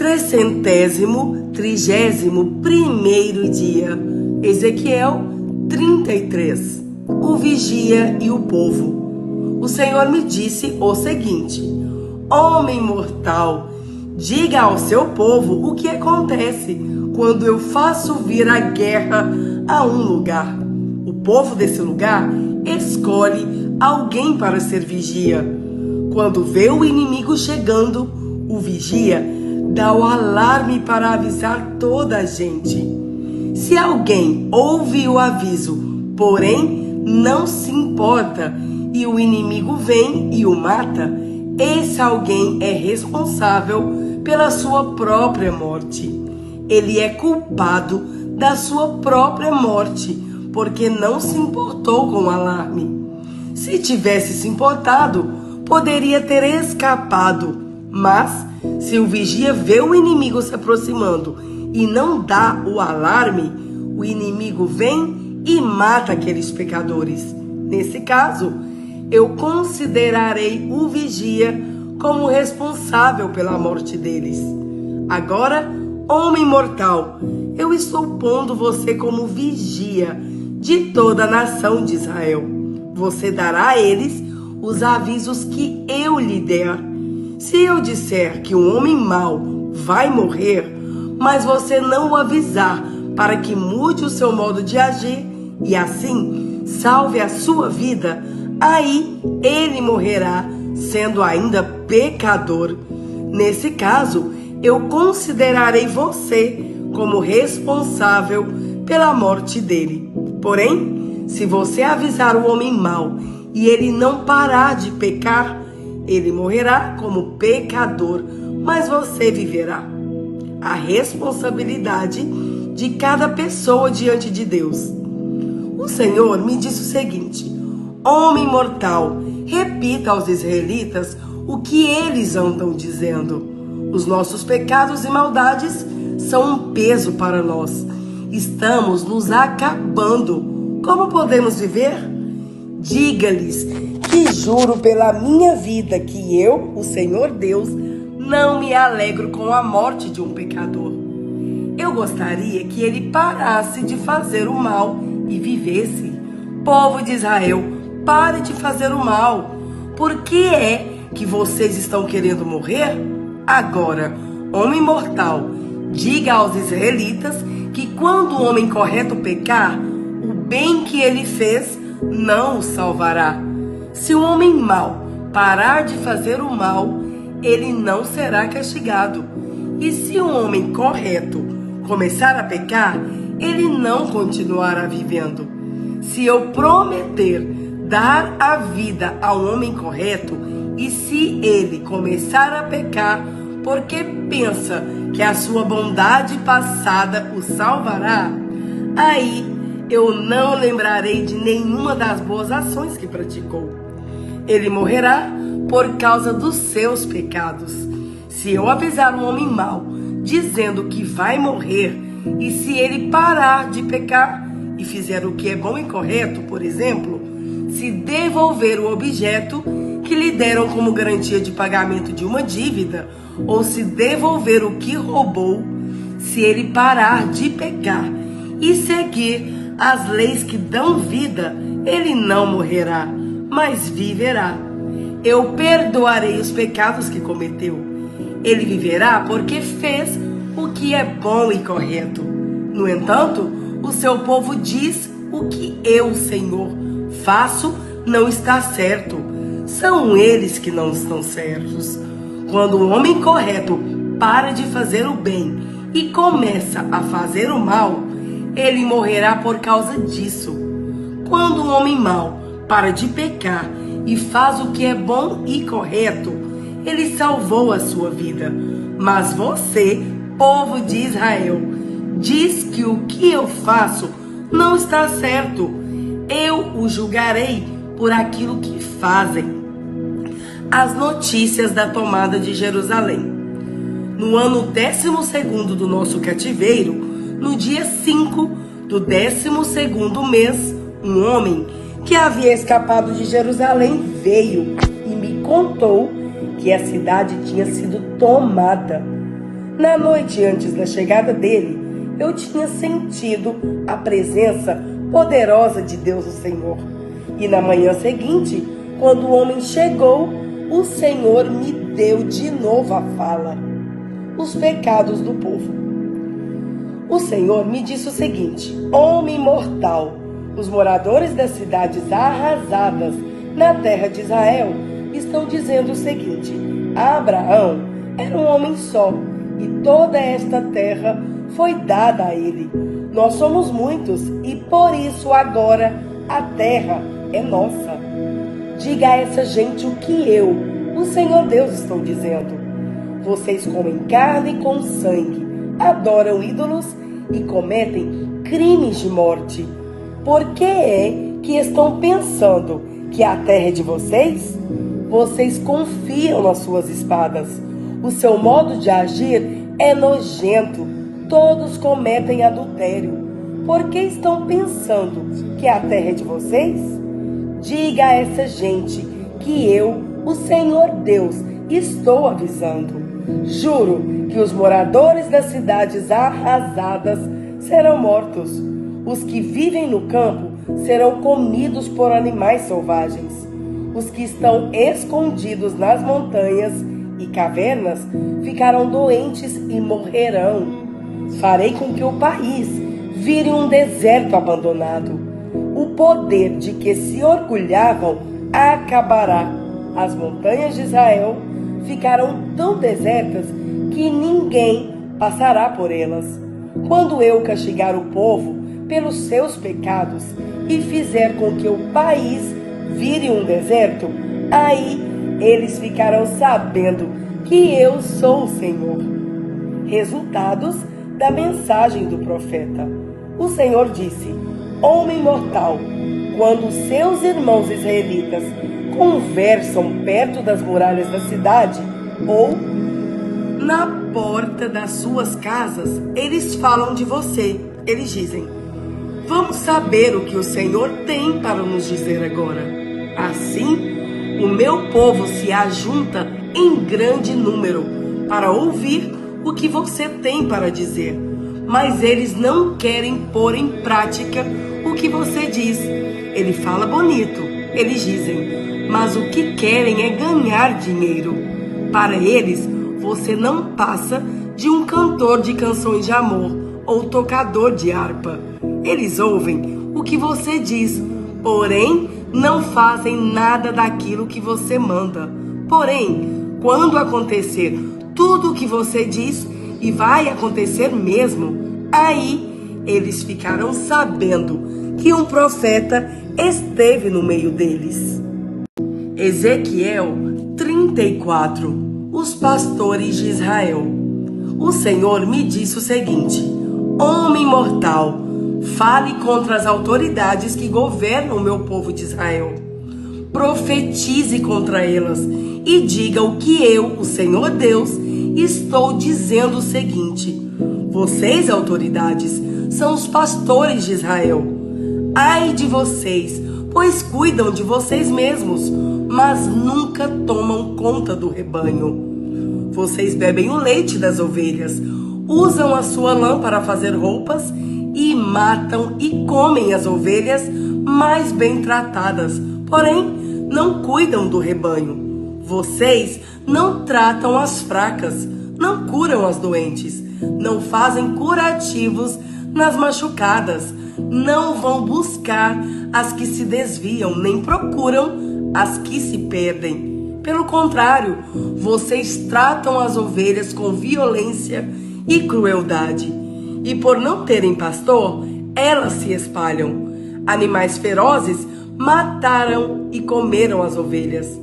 331º dia. Ezequiel 33. O vigia e o povo. O Senhor me disse o seguinte: homem mortal, diga ao seu povo o que acontece quando eu faço vir a guerra a um lugar. O povo desse lugar escolhe alguém para ser vigia. Quando vê o inimigo chegando, o vigia dá o alarme para avisar toda a gente. Se alguém ouve o aviso, porém não se importa, e o inimigo vem e o mata, esse alguém é responsável pela sua própria morte. Ele é culpado da sua própria morte, porque não se importou com o alarme. Se tivesse se importado, poderia ter escapado, mas se o vigia vê o inimigo se aproximando e não dá o alarme, o inimigo vem e mata aqueles pecadores. Nesse caso, eu considerarei o vigia como responsável pela morte deles. Agora, homem mortal, eu estou pondo você como vigia de toda a nação de Israel. Você dará a eles os avisos que eu lhe der. Se eu disser que um homem mau vai morrer, mas você não o avisar para que mude o seu modo de agir e assim salve a sua vida, aí ele morrerá sendo ainda pecador. Nesse caso, eu considerarei você como responsável pela morte dele. Porém, se você avisar o homem mau e ele não parar de pecar, ele morrerá como pecador, mas você viverá. A responsabilidade de cada pessoa diante de Deus. O Senhor me disse o seguinte: homem mortal, repita aos israelitas o que eles andam dizendo. Os nossos pecados e maldades são um peso para nós. Estamos nos acabando. Como podemos viver? Diga-lhes que juro pela minha vida que eu, o Senhor Deus, não me alegro com a morte de um pecador. Eu gostaria que ele parasse de fazer o mal e vivesse. Povo de Israel, pare de fazer o mal. Por que é que vocês estão querendo morrer? Agora, homem mortal, diga aos israelitas que quando o homem correto pecar, o bem que ele fez não o salvará. Se o homem mau parar de fazer o mal, ele não será castigado. E se o homem correto começar a pecar, ele não continuará vivendo. Se eu prometer dar a vida ao homem correto, e se ele começar a pecar, porque pensa que a sua bondade passada o salvará, aí eu não lembrarei de nenhuma das boas ações que praticou. Ele morrerá por causa dos seus pecados. Se eu avisar um homem mau, dizendo que vai morrer, e se ele parar de pecar e fizer o que é bom e correto, por exemplo, se devolver o objeto que lhe deram como garantia de pagamento de uma dívida, ou se devolver o que roubou, se ele parar de pecar e seguir as leis que dão vida, ele não morrerá, mas viverá. Eu perdoarei os pecados que cometeu. Ele viverá porque fez o que é bom e correto. No entanto, o seu povo diz: o que eu, Senhor, faço não está certo. São eles que não estão certos. Quando o homem correto para de fazer o bem e começa a fazer o mal, ele morrerá por causa disso. Quando o homem mau para de pecar e faz o que é bom e correto, ele salvou a sua vida. Mas você, povo de Israel, diz que o que eu faço não está certo. Eu o julgarei por aquilo que fazem. As notícias da tomada de Jerusalém. No ano 12º do nosso cativeiro, no dia 5 do 12º mês, um homem que havia escapado de Jerusalém veio e me contou que a cidade tinha sido tomada. Na noite antes da chegada dele, eu tinha sentido a presença poderosa de Deus, o Senhor. E na manhã seguinte, quando o homem chegou, o Senhor me deu de novo a fala: os pecados do povo. O Senhor me disse o seguinte: homem mortal, os moradores das cidades arrasadas na terra de Israel estão dizendo o seguinte: Abraão era um homem só, e toda esta terra foi dada a ele. Nós somos muitos, e por isso agora a terra é nossa. Diga a essa gente o que eu, o Senhor Deus, estou dizendo. Vocês comem carne com sangue, adoram ídolos e cometem crimes de morte. Por que é que estão pensando que a terra é de vocês? Vocês confiam nas suas espadas. O seu modo de agir é nojento. Todos cometem adultério. Por que estão pensando que a terra é de vocês? Diga a essa gente que eu, o Senhor Deus, estou avisando. Juro que os moradores das cidades arrasadas serão mortos. Os que vivem no campo serão comidos por animais selvagens. Os que estão escondidos nas montanhas e cavernas ficarão doentes e morrerão. Farei com que o país vire um deserto abandonado. O poder de que se orgulhavam acabará. As montanhas de Israel ficarão tão desertas que ninguém passará por elas. Quando eu castigar o povo pelos seus pecados e fizer com que o país vire um deserto, aí eles ficarão sabendo que eu sou o Senhor. Resultados da mensagem do profeta. O Senhor disse: homem mortal, quando seus irmãos israelitas conversam perto das muralhas da cidade ou na porta das suas casas, eles falam de você. Eles dizem: vamos saber o que o Senhor tem para nos dizer agora. Assim, o meu povo se ajunta em grande número para ouvir o que você tem para dizer. Mas eles não querem pôr em prática o que você diz. Ele fala bonito, eles dizem, mas o que querem é ganhar dinheiro. Para eles, você não passa de um cantor de canções de amor ou tocador de harpa. Eles ouvem o que você diz, porém não fazem nada daquilo que você manda. Porém, quando acontecer tudo o que você diz, e vai acontecer mesmo, aí eles ficarão sabendo que um profeta esteve no meio deles. Ezequiel 34. Os pastores de Israel. O Senhor me disse o seguinte: homem mortal, fale contra as autoridades que governam o meu povo de Israel. Profetize contra elas e diga o que eu, o Senhor Deus, estou dizendo o seguinte: vocês, autoridades, são os pastores de Israel. Ai de vocês, pois cuidam de vocês mesmos, mas nunca tomam conta do rebanho. Vocês bebem o leite das ovelhas, usam a sua lã para fazer roupas e matam e comem as ovelhas mais bem tratadas, porém não cuidam do rebanho. Vocês não tratam as fracas, não curam as doentes, não fazem curativos nas machucadas, não vão buscar as que se desviam, nem procuram as que se perdem. Pelo contrário, vocês tratam as ovelhas com violência e crueldade. E por não terem pastor, elas se espalham. Animais ferozes mataram e comeram as ovelhas.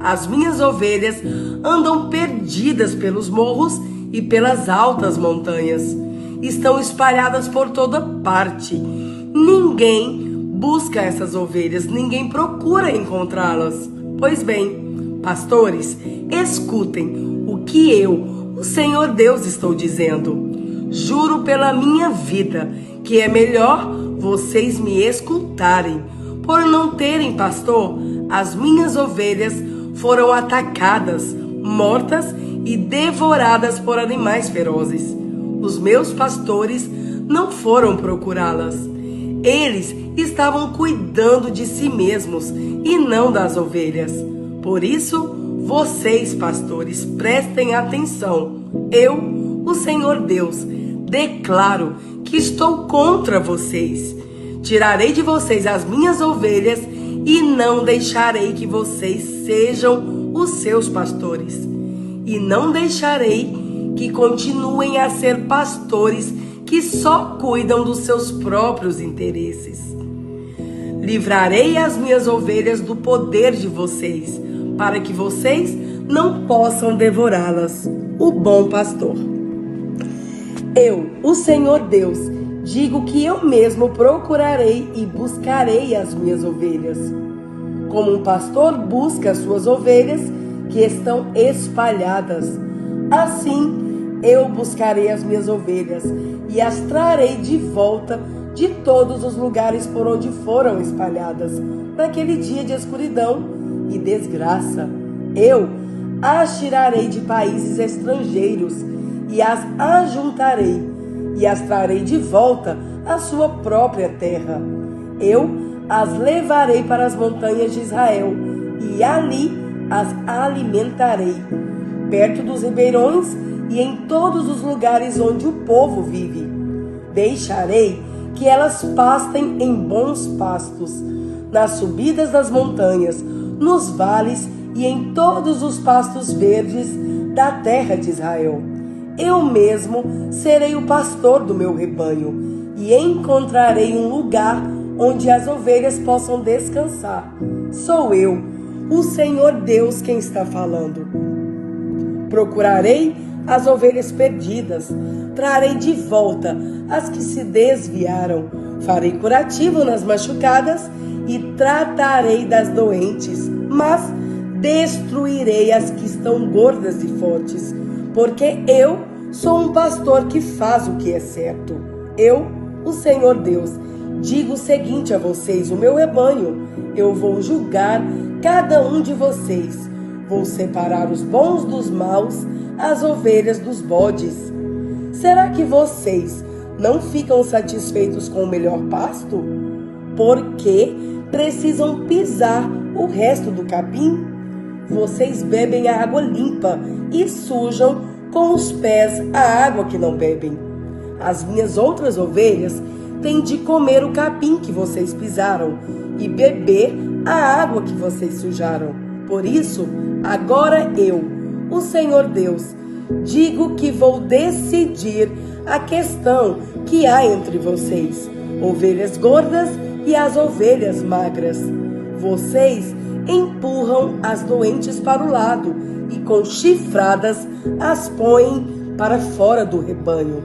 As minhas ovelhas andam perdidas pelos morros e pelas altas montanhas. Estão espalhadas por toda parte. Ninguém busca essas ovelhas, ninguém procura encontrá-las. Pois bem, pastores, escutem o que eu, o Senhor Deus, estou dizendo. Juro pela minha vida que é melhor vocês me escutarem. Por não terem pastor, as minhas ovelhas foram atacadas, mortas e devoradas por animais ferozes. Os meus pastores não foram procurá-las. Eles estavam cuidando de si mesmos e não das ovelhas. Por isso, vocês, pastores, prestem atenção. Eu, o Senhor Deus, declaro que estou contra vocês. Tirarei de vocês as minhas ovelhas e não deixarei que vocês sejam os seus pastores. E não deixarei que continuem a ser pastores que só cuidam dos seus próprios interesses. Livrarei as minhas ovelhas do poder de vocês, para que vocês não possam devorá-las. O bom pastor. Eu, o Senhor Deus, digo que eu mesmo procurarei e buscarei as minhas ovelhas. Como um pastor busca as suas ovelhas que estão espalhadas, assim eu buscarei as minhas ovelhas e as trarei de volta de todos os lugares por onde foram espalhadas naquele dia de escuridão e desgraça. Eu as tirarei de países estrangeiros e as ajuntarei e as trarei de volta à sua própria terra. Eu as levarei para as montanhas de Israel e ali as alimentarei, perto dos ribeirões e em todos os lugares onde o povo vive. Deixarei que elas pastem em bons pastos, nas subidas das montanhas, nos vales e em todos os pastos verdes da terra de Israel. Eu mesmo serei o pastor do meu rebanho e encontrarei um lugar onde as ovelhas possam descansar. Sou eu, o Senhor Deus, quem está falando. Procurarei as ovelhas perdidas, trarei de volta as que se desviaram, farei curativo nas machucadas e tratarei das doentes, mas destruirei as que estão gordas e fortes, porque eu sou um pastor que faz o que é certo. Eu, o Senhor Deus, digo o seguinte a vocês, o meu rebanho: eu vou julgar cada um de vocês. Vou separar os bons dos maus, as ovelhas dos bodes. Será que vocês não ficam satisfeitos com o melhor pasto? Por que precisam pisar o resto do capim? Vocês bebem a água limpa e sujam com os pés a água que não bebem. As minhas outras ovelhas têm de comer o capim que vocês pisaram e beber a água que vocês sujaram. Por isso, agora eu, o Senhor Deus, digo que vou decidir a questão que há entre vocês, ovelhas gordas e as ovelhas magras. Vocês empurram as doentes para o lado e com chifradas as põem para fora do rebanho.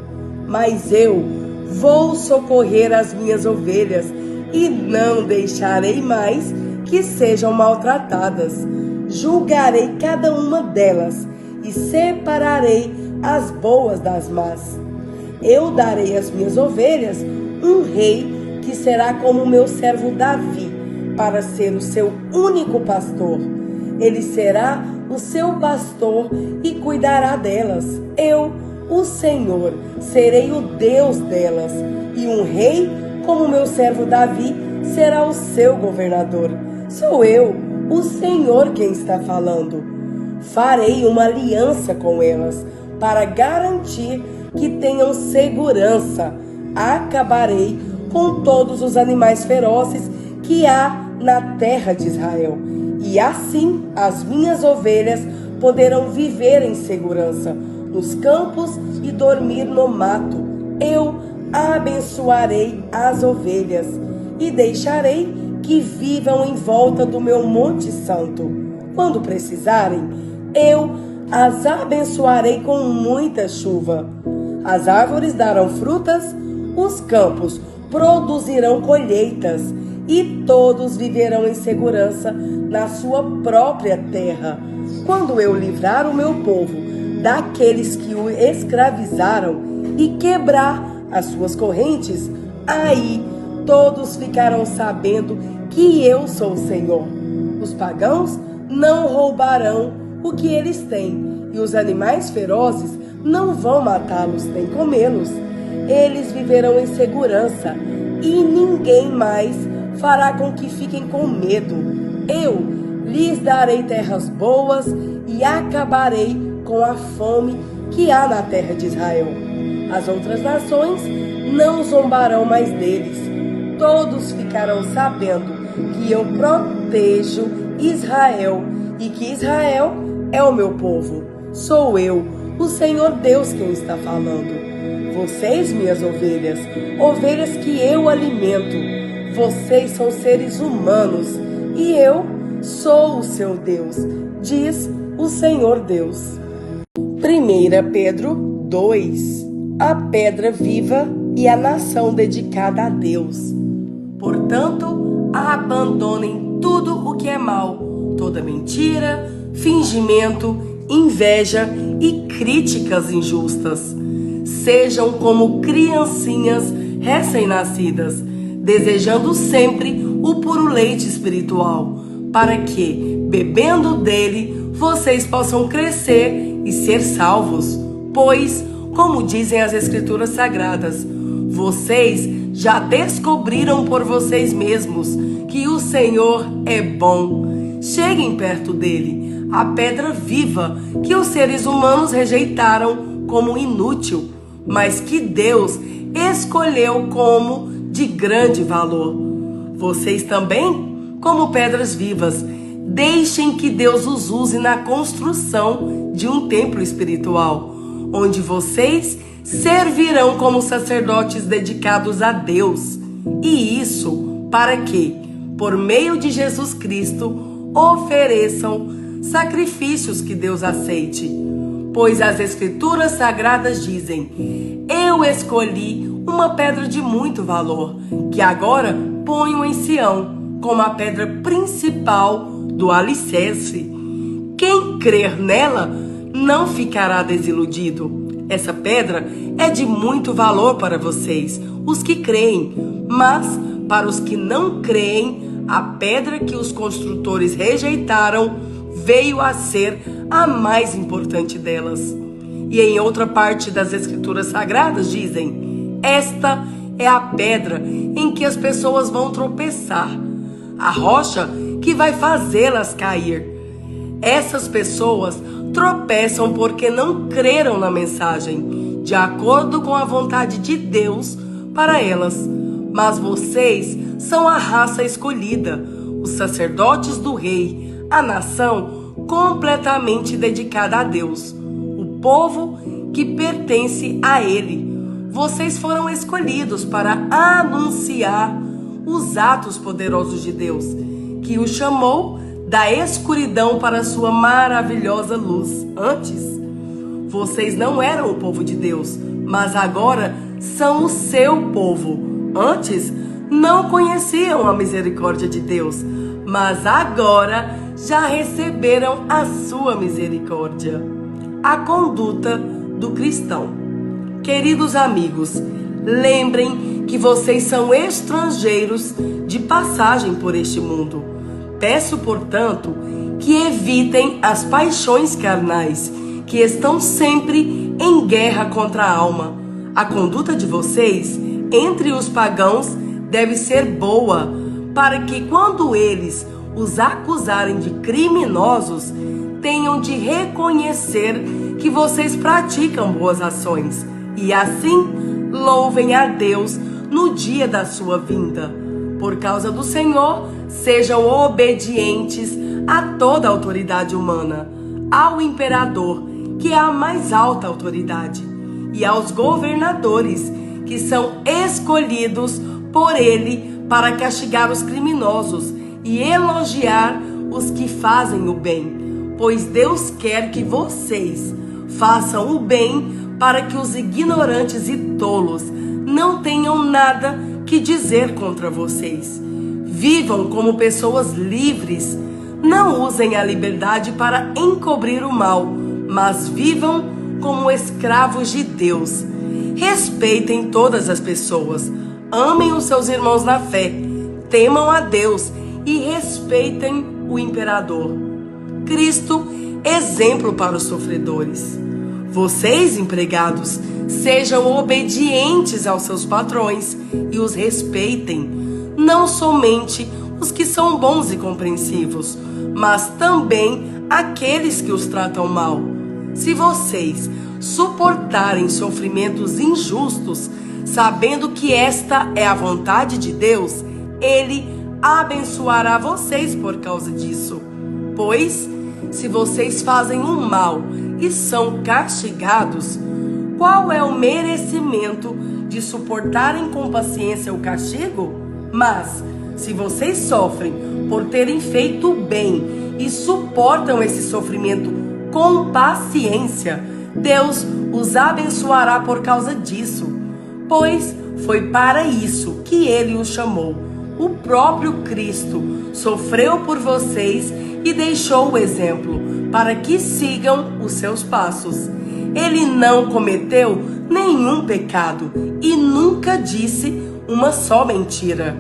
Mas eu vou socorrer as minhas ovelhas e não deixarei mais que sejam maltratadas. Julgarei cada uma delas e separarei as boas das más. Eu darei às minhas ovelhas um rei que será como o meu servo Davi, para ser o seu único pastor. Ele será o seu pastor e cuidará delas. Eu, o Senhor, serei o Deus delas, e um rei como o meu servo Davi será o seu governador. Sou eu, o Senhor, quem está falando. Farei uma aliança com elas para garantir que tenham segurança. Acabarei com todos os animais ferozes que há na terra de Israel. E assim as minhas ovelhas poderão viver em segurança nos campos e dormir no mato. Eu abençoarei as ovelhas e deixarei que vivam em volta do meu monte santo. Quando precisarem, eu as abençoarei com muita chuva. As árvores darão frutas, os campos produzirão colheitas e todos viverão em segurança na sua própria terra. Quando eu livrar o meu povo daqueles que o escravizaram e quebrar as suas correntes, aí todos ficarão sabendo que eu sou o Senhor. Os pagãos não roubarão o que eles têm, e e os animais ferozes não vão matá-los nem comê-los. Eles viverão em segurança e ninguém mais fará com que fiquem com medo. Eu lhes darei terras boas e acabarei com a fome que há na terra de Israel. As outras nações não zombarão mais deles. Todos ficarão sabendo que eu protejo Israel e que Israel é o meu povo. Sou eu, o Senhor Deus, quem está falando. Vocês, minhas ovelhas, ovelhas que eu alimento, vocês são seres humanos e eu sou o seu Deus, diz o Senhor Deus. 1 Pedro 2. A pedra viva e a nação dedicada a Deus. Portanto, abandonem tudo o que é mal, toda mentira, fingimento, inveja e críticas injustas. Sejam como criancinhas recém-nascidas, desejando sempre o puro leite espiritual, para que, bebendo dele, vocês possam crescer e ser salvos. Pois, como dizem as Escrituras Sagradas, vocês já descobriram por vocês mesmos que o Senhor é bom. Cheguem perto dele, a pedra viva que os seres humanos rejeitaram como inútil, mas que Deus escolheu como de grande valor. Vocês também, como pedras vivas, deixem que Deus os use na construção de um templo espiritual, onde vocês servirão como sacerdotes dedicados a Deus. E isso para que, por meio de Jesus Cristo, ofereçam sacrifícios que Deus aceite. Pois as Escrituras Sagradas dizem: eu escolhi uma pedra de muito valor, que agora ponho em Sião, como a pedra principal do alicerce. Quem crer nela não ficará desiludido. Essa pedra é de muito valor para vocês, os que creem, mas para os que não creem, a pedra que os construtores rejeitaram veio a ser a mais importante delas. E em outra parte das Escrituras Sagradas dizem: esta é a pedra em que as pessoas vão tropeçar, a rocha que vai fazê-las cair. Essas pessoas tropeçam porque não creram na mensagem, de acordo com a vontade de Deus para elas. Mas vocês são a raça escolhida, os sacerdotes do rei, a nação completamente dedicada a Deus, o povo que pertence a Ele. Vocês foram escolhidos para anunciar os atos poderosos de Deus, que o chamou da escuridão para a sua maravilhosa luz. Antes, vocês não eram o povo de Deus, mas agora são o seu povo. Antes, não conheciam a misericórdia de Deus, mas agora já receberam a sua misericórdia. A conduta do cristão. Queridos amigos, lembrem que vocês são estrangeiros de passagem por este mundo. Peço, portanto, que evitem as paixões carnais, que estão sempre em guerra contra a alma. A conduta de vocês entre os pagãos deve ser boa, para que quando eles os acusarem de criminosos, tenham de reconhecer que vocês praticam boas ações e assim louvem a Deus no dia da sua vinda. Por causa do Senhor, sejam obedientes a toda a autoridade humana, ao imperador, que é a mais alta autoridade, e aos governadores, que são escolhidos por ele para castigar os criminosos e elogiar os que fazem o bem, pois Deus quer que vocês façam o bem para que os ignorantes e tolos não tenham nada que dizer contra vocês. Vivam como pessoas livres, não usem a liberdade para encobrir o mal, mas vivam como escravos de Deus. Respeitem todas as pessoas, amem os seus irmãos na fé, temam a Deus e respeitem o imperador. Cristo exemplo para os sofredores. Vocês, empregados, sejam obedientes aos seus patrões e os respeitem, não somente os que são bons e compreensivos, mas também aqueles que os tratam mal. Se vocês suportarem sofrimentos injustos, sabendo que esta é a vontade de Deus, Ele abençoará vocês por causa disso. Pois, se vocês fazem o mal e são castigados, qual é o merecimento de suportarem com paciência o castigo? Mas, se vocês sofrem por terem feito o bem e suportam esse sofrimento com paciência, Deus os abençoará por causa disso, pois foi para isso que Ele os chamou. O próprio Cristo sofreu por vocês e deixou o exemplo para que sigam os seus passos. Ele não cometeu nenhum pecado e nunca disse uma só mentira.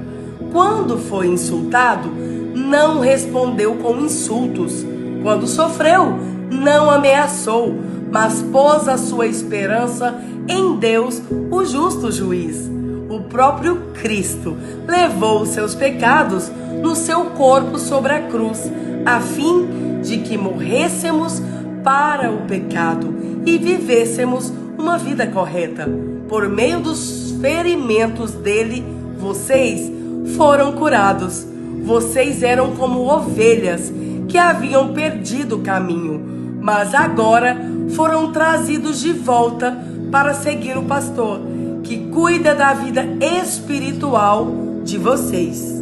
Quando foi insultado, não respondeu com insultos. Quando sofreu, não ameaçou, mas pôs a sua esperança em Deus, o justo juiz. O próprio Cristo levou os seus pecados no seu corpo sobre a cruz, a fim de que morrêssemos para o pecado e vivêssemos uma vida correta. Por meio dos ferimentos dele, vocês foram curados. Vocês eram como ovelhas que haviam perdido o caminho, mas agora foram trazidos de volta para seguir o pastor, que cuida da vida espiritual de vocês.